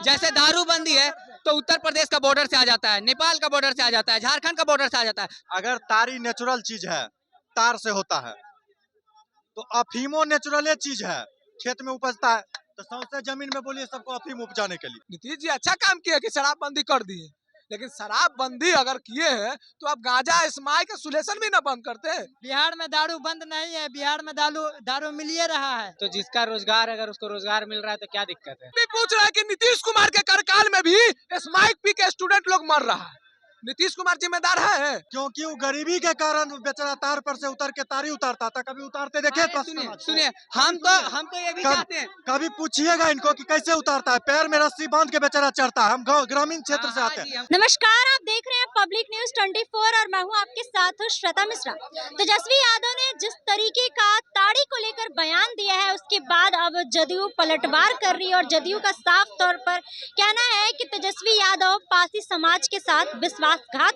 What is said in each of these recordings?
जैसे दारूबंदी है तो उत्तर प्रदेश का बॉर्डर से आ जाता है, नेपाल का बॉर्डर से आ जाता है, झारखंड का बॉर्डर से आ जाता है। अगर तारी नेचुरल चीज है, तार से होता है, तो अफीमो नेचुरल चीज है, खेत में उपजता है, तो सौंसे जमीन में बोलिए सबको अफीम उपजाने के लिए। नीतीश जी अच्छा काम किया कि शराबबंदी कर दिए, लेकिन शराबबंदी अगर किए हैं तो अब गांजा स्माइक का सुलेशन भी ना बंद करते। बिहार में दारू बंद नहीं है, बिहार में दारू दारू मिल ही रहा है। तो जिसका रोजगार, अगर उसको रोजगार मिल रहा है तो क्या दिक्कत है? भी पूछ रहा है कि नीतीश कुमार के कार्यकाल में भी स्माइक पी के स्टूडेंट लोग मर रहा है, नीतीश कुमार जिम्मेदार है? क्योंकि वो गरीबी के कारण बेचारा तार पर से उतर के तारी उतारता था। कभी उतारते देखे तो सुनिए, हम तो ये भी चाहते हैं, कभी पूछिएगा इनको कि कैसे उतारता है, पैर में रस्सी बांध के बेचारा चढ़ता है। हम ग्रामीण क्षेत्र से आते हैं। नमस्कार, आप देख रहे हैं पब्लिक न्यूज 24 और मैं हूं आपके साथ हूं श्वेता मिश्रा। तेजस्वी यादव ने जिस तरीके का ताड़ी को लेकर बयान दिया है, उसके बाद अब जदयू पलटवार कर रही है और जदयू का साफ तौर पर कहना है कि तेजस्वी यादव पासी समाज के साथ विश्वासघात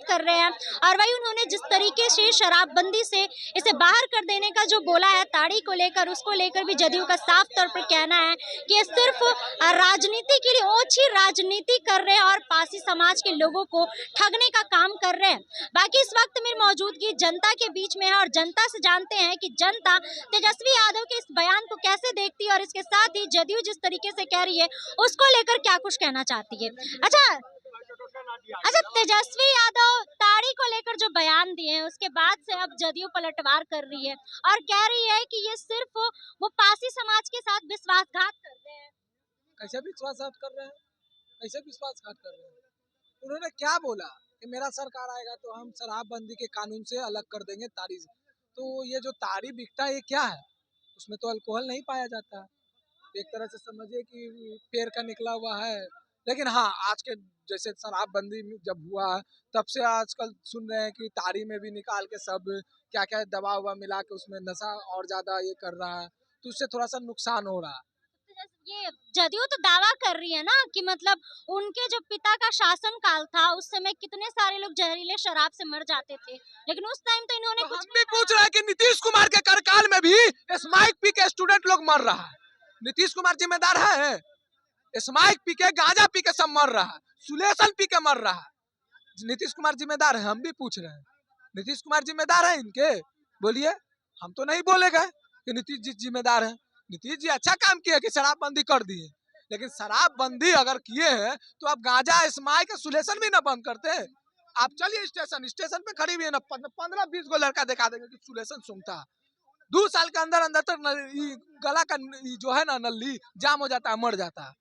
कर रहे हैं। और वही उन्होंने जिस तरीके से शराबबंदी से इसे बाहर कर देने का जो बोला है ताड़ी को लेकर, उसको लेकर भी जदयू का साफ तौर पर कहना है कि ये सिर्फ राजनीति के लिए ओछी राजनीति कर रहे हैं और पासी समाज के लोगों को ठगने का काम कर रहे हैं। बाकी इस वक्त मेरी मौजूदगी जनता के बीच में है और जनता से जानते हैं कि जनता तेजस्वी यादव के इस बयान को कैसे देखती है और इसके साथ ही जदयू जिस तरीके से कह रही है उसको लेकर क्या कुछ कहना चाहती है। अच्छा, तेजस्वी यादव ताड़ी को लेकर जो बयान दिए हैं उसके बाद से अब जदयू पलटवार कर रही है और कह रही है कि ये सिर्फ वो पासी समाज के साथ विश्वासघात कर रहे हैं। कैसे विश्वासघात कर रहे हैं? कैसे विश्वासघात कर रहे हैं? उन्होंने क्या बोला कि मेरा सरकार आएगा तो हम शराबबंदी के कानून से अलग कर देंगे ताड़ी से। तो ये जो ताड़ी बिकता है ये क्या है? उसमें तो अल्कोहल नहीं पाया जाता। एक तरह से समझिए कि पेड़ का निकला हुआ है। लेकिन हाँ, आज के जैसे शराबबंदी जब हुआ तब से आजकल सुन रहे हैं कि ताड़ी में भी निकाल के सब क्या क्या दवा हुआ मिला के उसमें नशा और ज्यादा ये कर रहा है, तो उससे थोड़ा सा नुकसान हो रहा है। ये जदयू तो दावा कर रही है ना कि मतलब उनके जो पिता का शासन काल था उस समय कितने सारे लोग जहरीले शराब से मर जाते थे, लेकिन उस टाइम तो इन्होंने तो कुछ हम भी पूछ रहे हैं कि नीतीश कुमार के कार्यकाल में भी स्माइक पी के स्टूडेंट लोग मर रहा है, नीतीश कुमार जिम्मेदार है? स्माइक पी के, गांजा पी के सब मर रहा है, सुलेशन पी के मर रहा है, नीतीश कुमार जिम्मेदार है? हम भी पूछ रहे हैं, नीतीश कुमार जिम्मेदार है इनके? बोलिए। हम तो नहीं बोले गए कि नीतीश जी जिम्मेदार है। नीतीश जी अच्छा काम किए कि शराबबंदी कर दिए, लेकिन शराबबंदी अगर किए हैं तो आप गांजा स्माइक सुलेशन भी ना बंद करते। आप चलिए स्टेशन पे खड़ी हुई है ना, 15-20 को लड़का दिखा देंगे कि सुलेशन सूंघता। 2 साल के अंदर अंदर तक गला का जो है ना नली जाम हो जाता है, मर जाता है,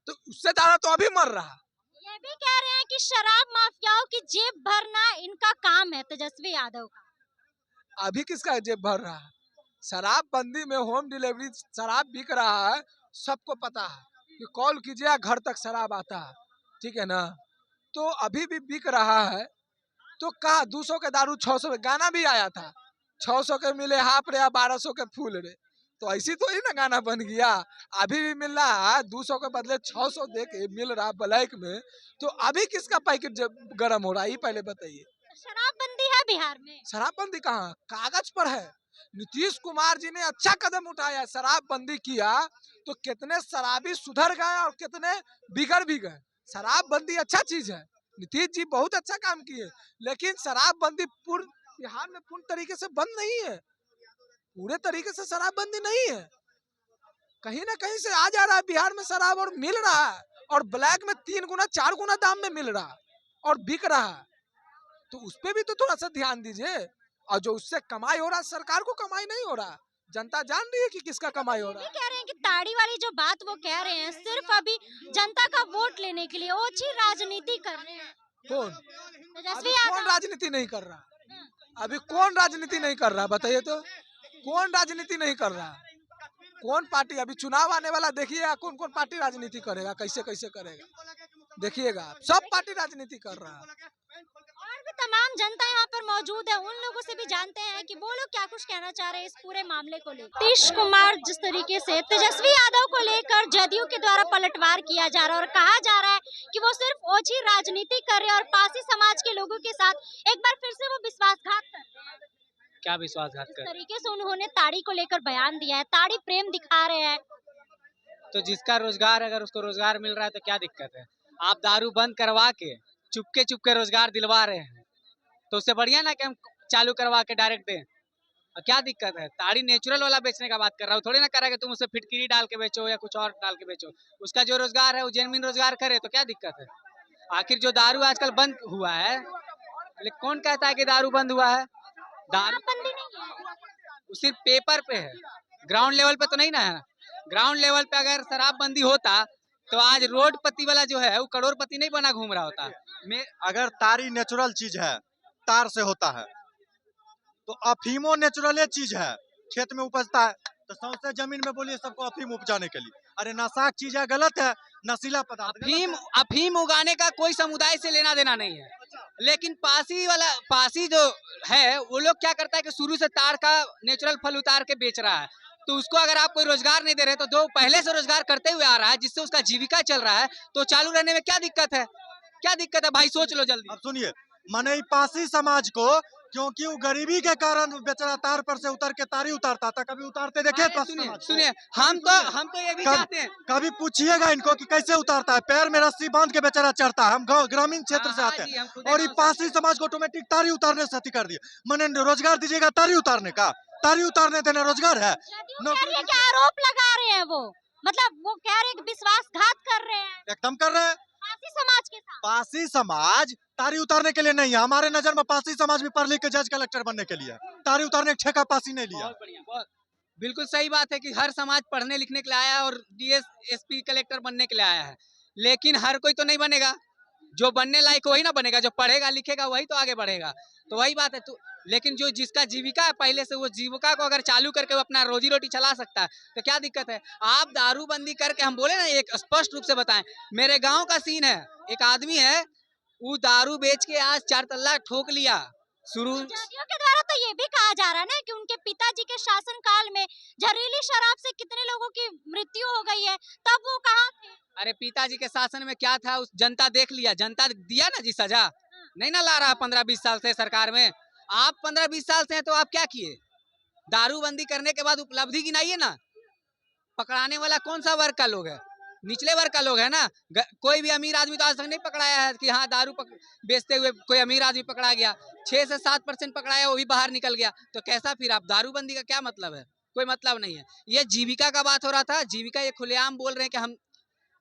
तो उससे ज्यादा तो अभी मर रहा। ये भी कह रहे हैं कि शराब माफियाओं की जेब भरना इनका काम है तेजस्वी यादव का। अभी किसका जेब भर रहा है? शराबबंदी में होम डिलीवरी शराब बिक रहा है, सबको पता है कि कॉल कीजिए घर तक शराब आता है, ठीक है ना? तो अभी भी बिक रहा है। तो कहा 200 के दारू 600 में, गाना भी आया था 600 के मिले हाफ रे या 1200 के फूल रे, तो ऐसी तो ही ना गाना बन गया। अभी भी मिल रहा है 200 के बदले 600 दे के मिल रहा ब्लैक में, तो अभी किसका पैकेट गर्म हो रहा है ये पहले बताइए। शराबबंदी है बिहार में? शराबबंदी कहाँ, कागज पर है। नीतीश कुमार जी ने अच्छा कदम उठाया, शराबबंदी किया तो कितने शराबी सुधर गए और कितने बिगड़ भी गए। शराबबंदी अच्छा चीज है, नीतीश जी बहुत अच्छा काम किए, लेकिन शराबबंदी पूर्ण बिहार में पूर्ण तरीके से बंद नहीं है, पूरे तरीके से शराबबंदी नहीं है। कहीं ना कहीं से आ जा रहा है बिहार में शराब और मिल रहा है, और ब्लैक में 3 गुना 4 गुना दाम में मिल रहा है और बिक रहा है, तो उस पे भी तो थोड़ा सा ध्यान दीजिए। और जो उससे कमाई हो रहा है, सरकार को कमाई नहीं हो रहा, जनता जान रही है कि किसका कमाई हो रहा है। कह रहे हैं कि ताड़ी वाली जो बात वो कह रहे हैं सिर्फ अभी जनता का वोट लेने के लिए ओछी राजनीति कर रहे हैं। कौन तेजस्वी अभी कौन राजनीति नहीं कर रहा? अभी कौन राजनीति नहीं कर रहा बताइए तो? कौन राजनीति नहीं कर रहा? कौन पार्टी? अभी चुनाव आने वाला, देखिएगा कौन कौन पार्टी राजनीति करेगा, कैसे कैसे करेगा, देखिएगा सब पार्टी राजनीति कर रहा है। और भी तमाम जनता यहाँ पर मौजूद है, उन लोगों से भी जानते हैं कि वो लोग क्या कुछ कहना चाह रहे हैं इस पूरे मामले को लेकर। नीतीश कुमार जिस तरीके से तेजस्वी यादव को लेकर जदयू के द्वारा पलटवार किया जा रहा है और कहा जा रहा है कि वो सिर्फ ओछी राजनीति कर रहे हैं और पासी समाज के लोगों के साथ एक बार फिर से वो विश्वासघात कर रहे हैं। क्या विश्वासघात इस कर? तरीके से उन्होंने ताड़ी को लेकर बयान दिया है, ताड़ी प्रेम दिखा रहे हैं। तो जिसका रोजगार अगर उसको रोजगार मिल रहा है तो क्या दिक्कत है। आप दारू बंद करवा के चुपके रोजगार दिलवा रहे हैं तो उससे बढ़िया ना कि हम चालू करवा के डायरेक्ट दें। और क्या दिक्कत है, ताड़ी नेचुरल वाला बेचने का बात कर रहा हूँ, थोड़ी ना कर रहा है कि तुम उससे फिटकिरी डाल के बेचो या कुछ और डाल के बेचो। उसका जो रोजगार है वो जेन्युइन रोजगार करे तो क्या दिक्कत है। आखिर जो दारू आजकल बंद हुआ है, लेकिन कौन कहता है कि दारू बंद हुआ है। दारू शराबबंदी नहीं है। वो सिर्फ पेपर पे है, ग्राउंड लेवल पे तो नहीं ना है। ग्राउंड लेवल पे अगर शराबबंदी होता तो आज रोडपति वाला जो है वो करोड़पति नहीं बना घूम रहा होता। अगर तारी नेचुरल चीज है, तार से होता है, तो अफीमो नेचुरल चीज है, खेत में उपजता है, तो सौंसे जमीन में बोलिए सबको अफीम उपजाने के लिए। अरे नशा चीज है, गलत है, नशीला पदार्थ अफीम अफीम उगाने का कोई समुदाय से लेना देना नहीं है, लेकिन पासी जो है वो लोग क्या करता है कि शुरू से ताड़ का नेचुरल फल उतार के बेच रहा है। तो उसको अगर आप कोई रोजगार नहीं दे रहे तो जो पहले से रोजगार करते हुए आ रहा है जिससे उसका जीविका चल रहा है तो चालू रहने में क्या दिक्कत है। क्या दिक्कत है भाई, सोच लो जल्दी। अब सुनिए, माने पासी समाज को, क्योंकि वो गरीबी के कारण बेचारा तार पर से उतर के तारी उतारता था, कभी उतारते देखे पासी समाज को? सुनिए हम तो ये भी चाहते हैं। कभी पूछिएगा इनको कि कैसे उतारता है, पैर में रस्सी बांध के बेचारा चढ़ता है। हम ग्रामीण क्षेत्र से आते हैं और ये पासी समाज को ऑटोमेटिक तारी उतारने से कर दिया। मैंने रोजगार दीजिएगा तारी उतारने का, तारी उतारने देना रोजगार है। क्या आरोप लगा रहे हैं वो, मतलब वो कह रहे हैं कि विश्वासघात कर रहे हैं एकदम कर रहे हैं। पासी समाज के साथ। पासी समाज तारी उतारने के लिए नहीं है, हमारे नजर में पासी समाज भी पढ़ लिख के जज कलेक्टर बनने के लिए है। तारी उतारने का ठेका पासी नहीं लिया। बहुत बढ़िया, बहुत बिल्कुल सही बात है कि हर समाज पढ़ने लिखने के लिए आया है और डीएसपी कलेक्टर बनने के लिए आया है, लेकिन हर कोई तो नहीं बनेगा। जो बनने लायक वही ना बनेगा, जो पढ़ेगा लिखेगा वही तो आगे बढ़ेगा। तो वही बात है। तो लेकिन जो जिसका जीविका है पहले से, वो जीविका को अगर चालू करके वो अपना रोजी रोटी चला सकता है तो क्या दिक्कत है। आप दारूबंदी करके, हम बोले ना एक स्पष्ट रूप से बताएं, मेरे गांव का सीन है, एक आदमी है वो दारू बेच के आज 4 तल्ला ठोक लिया। शुरू जदयू के द्वारा तो ये भी कहा जा रहा है ना कि उनके पिताजी के शासनकाल में जहरीली शराब से कितने लोगों की मृत्यु हो गई है, तब वो कहाँ थे। अरे पिताजी के शासन में क्या था, उस जनता देख लिया, जनता दिया ना जी सजा। नहीं ना ला रहा 15-20 साल से सरकार में। आप 15-20 साल से हैं तो आप क्या किए। दारूबंदी करने के बाद उपलब्धि गिनाइए ना। पकड़ाने वाला कौन सा वर्ग का लोग है, निचले वर्ग का लोग है ना। कोई भी अमीर आदमी तो आज तक नहीं पकड़ाया है कि हाँ दारू बेचते हुए कोई अमीर आदमी पकड़ा गया। 6 से 7% पकड़ाया, वो भी बाहर निकल गया। तो कैसा फिर आप दारूबंदी का क्या मतलब है, कोई मतलब नहीं है। ये जीविका का बात हो रहा था, जीविका ये खुलेआम बोल रहे हैं कि हम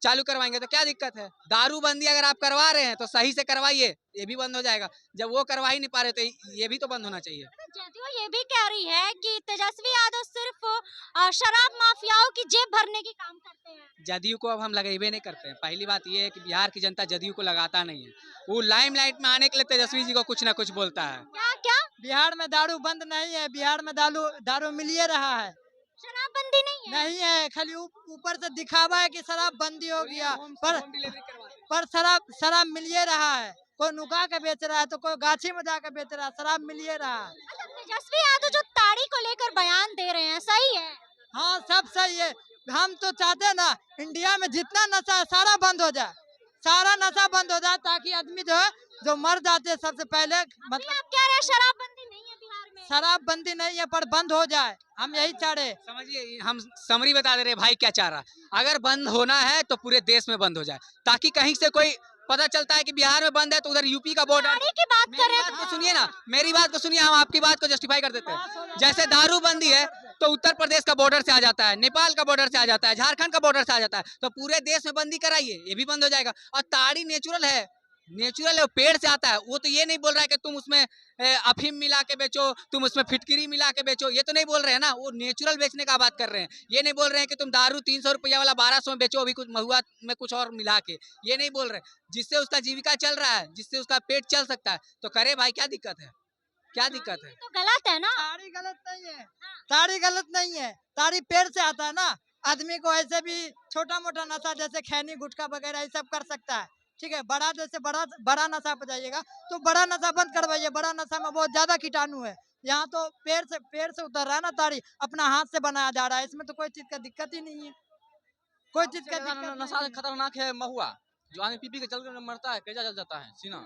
चालू करवाएंगे तो क्या दिक्कत है। दारूबंदी अगर आप करवा रहे हैं तो सही से करवाइए, ये भी बंद हो जाएगा। जब वो करवा ही नहीं पा रहे तो ये भी तो बंद होना चाहिए। जदयू ये भी कह रही है कि तेजस्वी यादव सिर्फ शराब माफियाओं की जेब भरने की काम करते हैं। जदयू को अब हम लगेबे नहीं करते हैं। पहली बात ये है कि बिहार की जनता जदयू को लगाता नहीं है। वो लाइमलाइट में आने के लिए तेजस्वी जी को कुछ ना कुछ बोलता है। क्या क्या बिहार में दारू बंद नहीं है, बिहार में दारू मिल ही रहा है। शराबबंदी नहीं है। नहीं है, खाली ऊपर से दिखावा है कि शराब बंदी हो गया, पर शराब मिल ही रहा है। कोई नुका के बेच रहा है तो कोई गाछी में जाकर बेच रहा है, शराब मिल ही रहा है। अच्छा, तेजस्वी यादव जो ताड़ी को लेकर बयान दे रहे हैं सही है। हाँ सब सही है। हम तो चाहते हैं ना इंडिया में जितना नशा है सारा बंद हो जाए, सारा नशा बंद हो जाए, ताकि आदमी जो है जो मर जाते हैं सबसे पहले। मतलब आप कह रहे हैं शराबबंदी नहीं है बिहार में। शराबबंदी नहीं है पर बंद हो जाए, हम यही चाह रहे। समझिए, हम समरी बता दे रहे भाई क्या चाह रहा। अगर बंद होना है तो पूरे देश में बंद हो जाए, ताकि कहीं से कोई पता चलता है कि बिहार में बंद है तो उधर यूपी का बॉर्डर। ताड़ी की बात कर रहे हैं तो सुनिए ना, मेरी बात को सुनिए, हम आपकी बात को जस्टिफाई कर देते हैं। जैसे दारूबंदी है तो उत्तर प्रदेश का बॉर्डर से आ जाता है, नेपाल का बॉर्डर से आ जाता है, झारखंड का बॉर्डर से आ जाता है, तो पूरे देश में बंदी कराइए, ये भी बंद हो जाएगा। और ताड़ी नेचुरल है, नेचुरल है, पेड़ से आता है। वो तो ये नहीं बोल रहा है कि तुम उसमें अफीम मिला के बेचो, तुम उसमें फिटकिरी मिला के बेचो, ये तो नहीं बोल रहे हैं ना। वो नेचुरल बेचने का बात कर रहे हैं। ये नहीं बोल रहे हैं कि तुम दारू 300 रुपया वाला 1200 में बेचो, अभी कुछ महुआ में कुछ और मिला के, ये नहीं बोल रहे। जिससे उसका जीविका चल रहा है, जिससे उसका पेट चल सकता है, तो करे भाई, क्या दिक्कत है, क्या दिक्कत है। तो गलत है ना। ताड़ी गलत नहीं है, ताड़ी गलत नहीं है, ताड़ी पेड़ से आता है ना। आदमी को ऐसे भी छोटा मोटा नशा जैसे खैनी गुटखा वगैरह ये सब कर सकता है, ठीक है। बड़ा जैसे बड़ा नशा पे जाइएगा तो बड़ा नशा बंद करवाइए, बड़ा नशा में बहुत ज्यादा कीटाणु है। यहाँ तो पेड़ से उतर रहा है ना ताड़ी, अपना हाथ से बनाया जा रहा है, इसमें तो कोई चीज का दिक्कत ही नहीं है, कोई चीज का दिक्कत नशा खतरनाक है महुआ, जो आदमी पी के चल कर मरता है, कैसा चल जाता है सीना।